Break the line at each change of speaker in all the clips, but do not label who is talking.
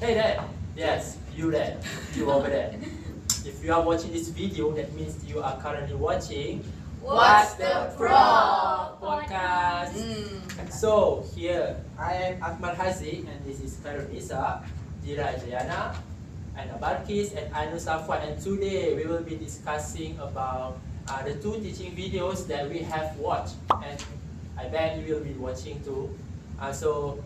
Hey there! Yes, you there. You over there. If you are watching this video, that means you are currently watching
What's the Prob
podcast. So here I am AKMAL HAZIQ and this is Khairuddin, DIRA EDRYANA, and Balqis and Ainul Saffwan, and today we will be discussing about the two teaching videos that we have watched, and I bet you will be watching too. So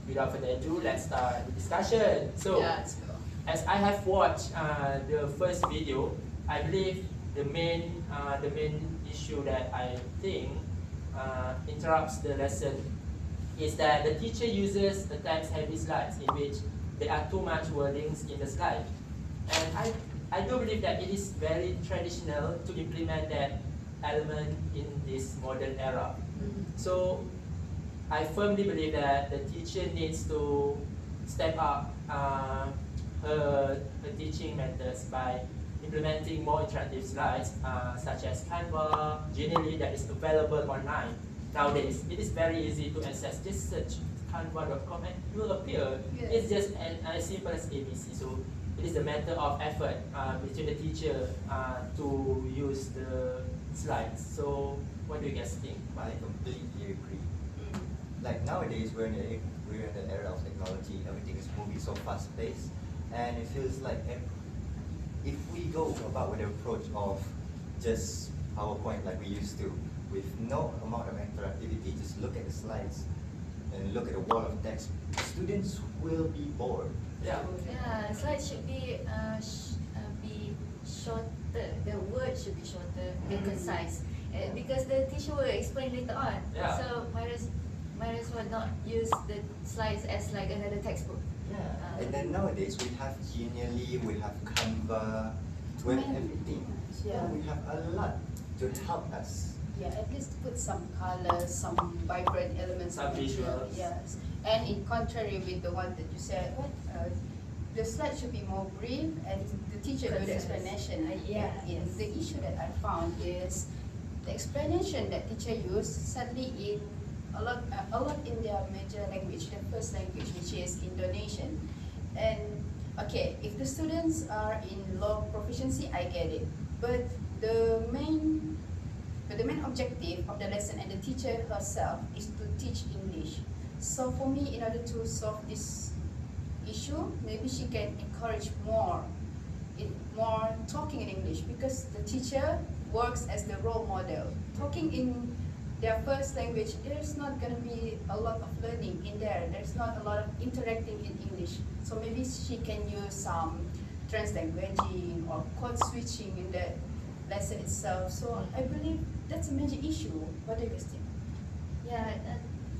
without further ado, let's start the discussion. So
let's go.
as I have watched the first video, I believe the main issue that I think interrupts the lesson is that the teacher uses the text-heavy slides in which there are too much wordings in the slide. And I do believe that it is very traditional to implement that element in this modern era. So I firmly believe that the teacher needs to step up her teaching methods by implementing more interactive slides such as Canva, generally that is available online. Nowadays, it is very easy to access. Just search canva.com and it will appear.
Yes.
It's just as simple as ABC. So it is a matter of effort between the teacher to use the slides. So what do you guys think?
I completely agree. Like nowadays, we're in the era of technology. Everything is moving so fast-paced, and it feels like if we go about with the approach of just PowerPoint like we used to, with no amount of interactivity, just look at the slides and look at the wall of text, students will be bored.
Yeah.
Yeah, slides should be shorter. The words should be shorter and concise, because the teacher will explain later on.
Yeah.
So might as well not use the slides as like another textbook.
Yeah. And then nowadays we have Genially, we have Canva, we have everything.
Yeah.
We have a lot to help us.
Yeah, at least put some colors, some vibrant elements.
Some
in it.
visuals.
Yes, and in contrary with the one that you said, the slide should be more brief and the teacher do the explanation.
Yes.
The issue that I found is the explanation that teacher used sadly in a lot in their major language, the first language, which is Indonesian. And okay, if the students are in low proficiency, I get it. But the main objective of the lesson and the teacher herself is to teach English. So for me, in order to solve this issue, maybe she can encourage more talking in English, because the teacher works as the role model. Talking in their first language, there's not going to be a lot of learning in there. There's not a lot of interacting in English. So maybe she can use some translanguaging or code switching in the lesson itself. So I believe that's a major issue. What do you guys think?
Yeah,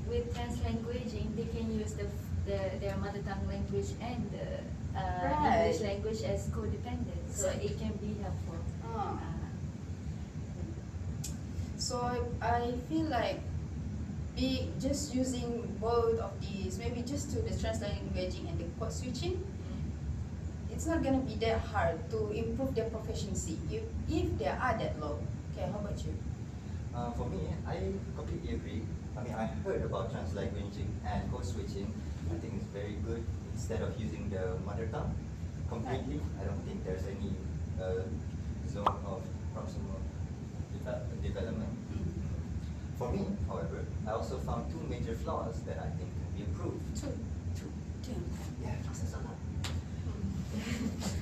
with translanguaging, they can use their mother tongue language and the
Right.
English language as codependent, so it can be helpful.
So I feel like just using both of these, maybe just to the translanguaging and the code switching, it's not going to be that hard to improve their proficiency if they are that low. Okay, how about you?
For me, I completely agree. I mean, I heard about translanguaging and code switching. I think it's very good instead of using the mother tongue completely. I don't think there's any zone of proximal development. For me, however, I also found two major flaws that I think can be improved.
Two.
Yeah, that's a lot.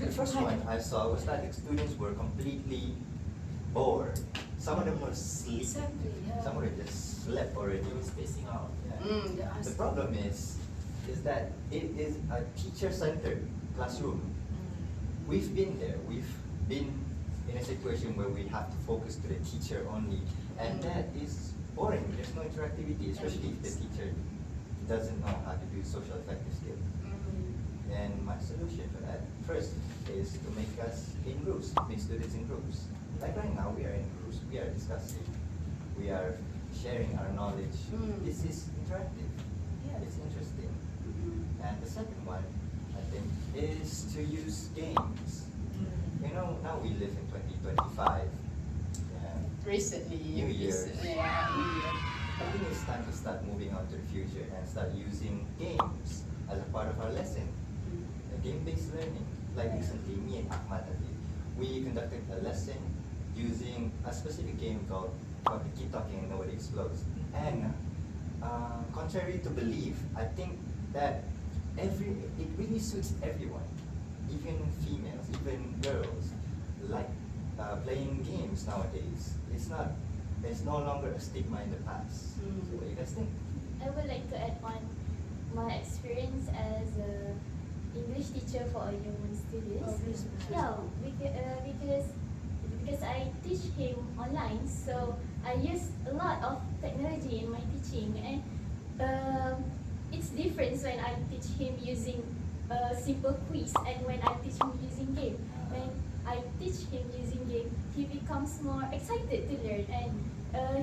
The first one I saw was that the students were completely bored. Some of them were sleeping.
Exactly, yeah.
Some of them just slept already.
They were spacing out.
Yeah. The problem is that it is a teacher-centered classroom. We've been there. We've been in a situation where we have to focus to the teacher only, and that is boring. There's no interactivity, especially if the teacher doesn't know how to do social effective skills. And my solution for that, first, is to make us in groups, make students in groups. Like right now, we are in groups, we are discussing, we are sharing our knowledge. This is interactive, it's interesting. And the second one, I think, is to use games. You know, now we live in 2025.
Recently.
New Year.
Yeah, New Year.
I think it's time to start moving on to the future and start using games as a part of our lesson. game-based learning. Like recently, me and AKMAL, we conducted a lesson using a specific game called Keep Talking and Nobody Explodes. And contrary to belief, I think that it really suits everyone, even females, even girls, like playing games nowadays. There's no longer a stigma in the past. So what do you guys think?
I would like to add on my experience as a English teacher for a human students. Yeah, because I teach him online, so I use a lot of technology in my teaching, and it's different when I teach him using a simple quiz and when I teach him using game. When I teach him using game, he becomes more excited to learn, and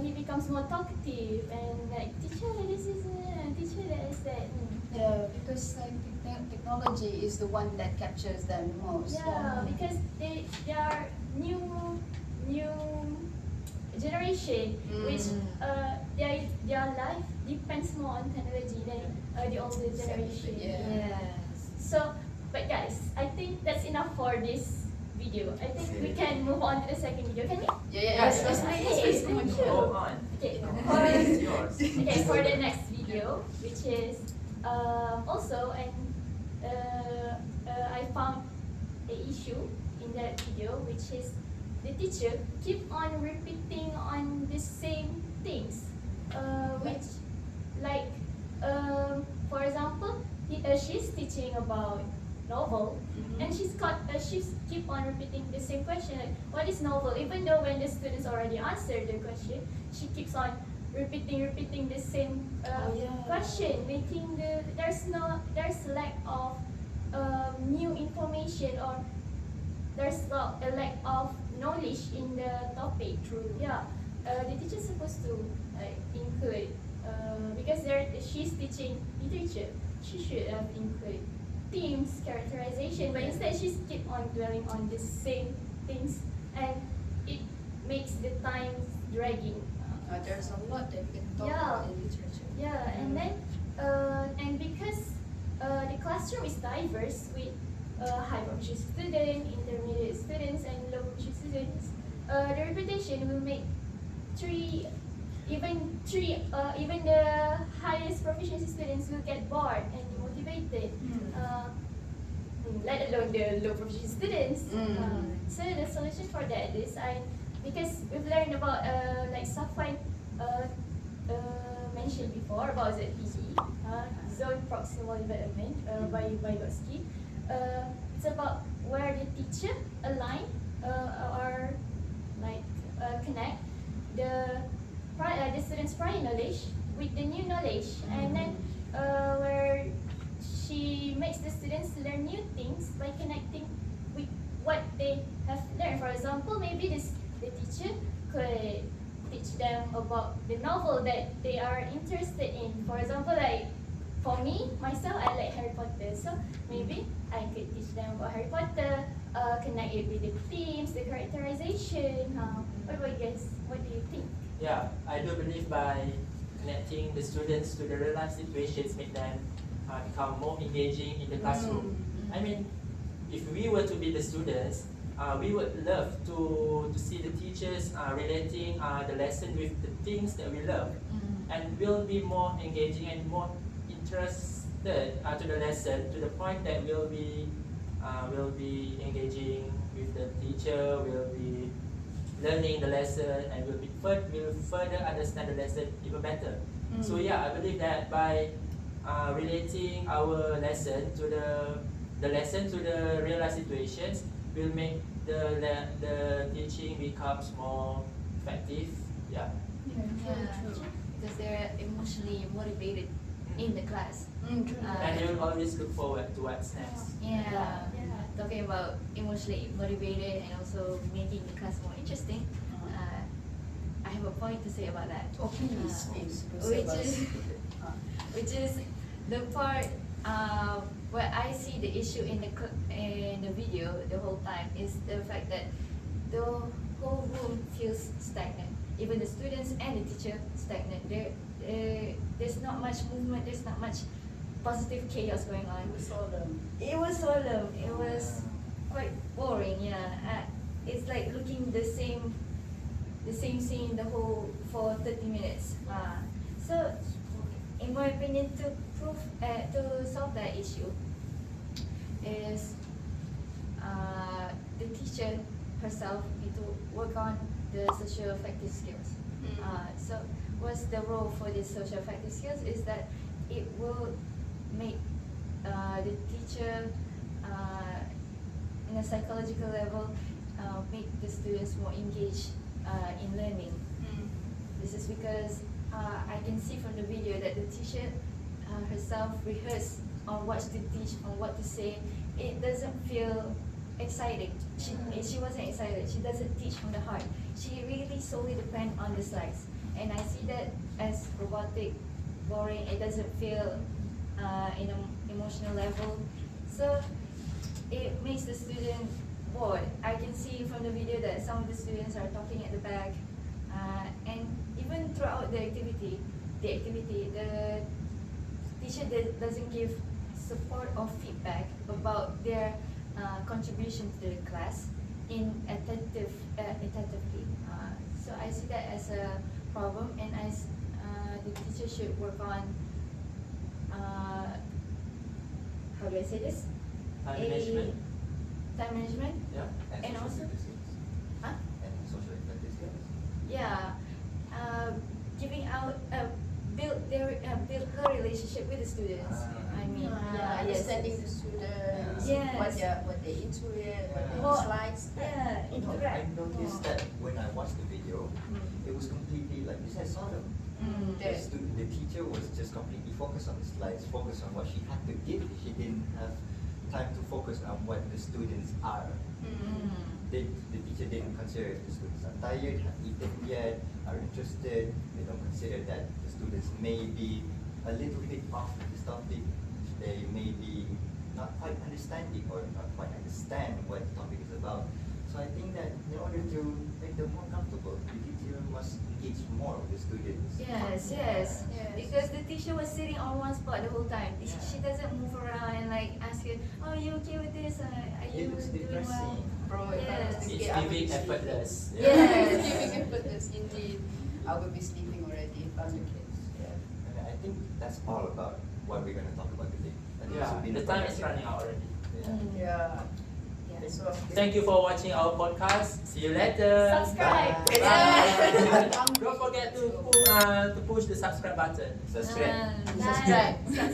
he becomes more talkative and like, teacher, this is teacher, that is that.
Yeah, because technology is the one that captures them most.
Yeah, because they are new generation, which their life depends more on technology than the older generation.
Yeah.
So, but guys, I think that's enough for this video. I think we can move on to the second video. Can we?
Yes,
Okay, thank you.
Go on.
Okay,
It's yours.
okay, for the next video, which is also, and I found an issue in that video, which is the teacher keep on repeating on the same things, which like for example, she's teaching about novel, and she's keep on repeating the same question, like, what is novel? Even though when the students already answered the question, she keeps on repeating the same question, making there's lack of new information, or there's a lack of knowledge in the topic.
True.
Yeah, the teacher's supposed to include because she's teaching literature, she should have included themes, characterization, but instead she's keep on dwelling on the same things, and it makes the time dragging.
There's a lot that we can talk
Yeah.
about in literature.
Yeah, and then and because the classroom is diverse with high proficiency students, intermediate students, and low proficiency students, the repetition will make even the highest proficiency students will get bored and demotivated. Let alone the low proficiency students. So the solution for that is because we've learned about like Saffwan mentioned before about ZPE, zone proximal development by Balqis. It's about where the teacher align or like connect the students' prior knowledge with the new knowledge, and then where she makes the students learn new things by connecting with what they have learned. For example, maybe the teacher could teach them about the novel that they are interested in. For example, like for me, myself, I like Harry Potter, so maybe I could teach them about Harry Potter, connect it with the themes, the characterization. What about you guys? What do you think?
Yeah, I do believe by connecting the students to the real life situations make them become more engaging in the classroom. I mean, if we were to be the students, we would love to see the teachers relating the lesson with the things that we love, and we'll be more engaging and more interested to the lesson, to the point that we'll be engaging with the teacher, we'll be learning the lesson, and we'll further understand the lesson even better. So yeah, I believe that by relating our lesson to the real life situations will make the teaching becomes more effective. Yeah.
True. Because they're emotionally motivated in the class.
True.
And they will always look forward to what's next.
Yeah. Talking about emotionally motivated and also making the class more interesting. I have a point to say about that.
Oh, please.
Which is the part where I see the issue in the video the whole time is the fact that the whole room feels stagnant. Even the students and the teacher stagnant. There's not much movement. There's not much positive chaos going on.
We saw them.
It was solemn. It was quite boring. Yeah, it's like looking the same scene the whole for 30 minutes. So, in my opinion, to solve that issue, is the teacher herself need to work on the social affective skills. So, what's the role for the social affective skills is that it will make the teacher in a psychological level make the students more engaged in learning. This is because I can see from the video that the teacher herself rehearsed on what to teach, on what to say. It doesn't feel exciting. She wasn't excited. She doesn't teach from the heart. She really solely depends on the slides. And I see that as robotic, boring. It doesn't feel in an emotional level. So it makes the student bored. I can see from the video that some of the students are talking at the back. And even throughout the activity, the teacher doesn't give support or feedback about their contribution to the class attentively. So I see that as a problem, and the teacher should work on how do I say this?
Time management.
Time management.
Yeah.
And
social
also-
affective skills.
Huh?
And social affective skills.
Yeah, giving out, build her relationship with the students. I mean,
Understanding
yes.
the students,
Yes.
what they into it, what they
Well,
dislikes.
Yeah,
No, I
interact.
noticed that when I watched the video,
Mm.
it was completely like you said, solemn. The teacher was just completely focused on the slides, focused on what she had to give. She didn't have time to focus on what the students are. The teacher didn't consider if the students are tired, have eaten yet, are interested. They don't consider that the students may be a little bit off with this topic. They may be not quite understanding or not quite understand what the topic is about. So I think that in order to make them more comfortable, the teacher must engage more with the students.
Yes.
Yes.
Because the teacher was sitting on one spot the whole time. She doesn't move around and like ask you, "Oh, you okay with this? Are you
It looks
doing well?"
depressing.
Bro, if I was
Yes.
to
It's
get, I would be
giving
sleeping.
effortless.
Yes.
Giving effortless indeed. I would be sleeping already if I'm the kids. Yeah.
And I think that's all about what we're going to talk about today. I think
Yeah,
it's been
the
a
time is
fantastic-
running out already.
Yeah.
Yeah.
Yeah.
So
Thank you for watching our podcast. See you later.
Subscribe.
Bye.
Bye. Don't forget to push the subscribe button.
Subscribe.
Bye.
Subscribe.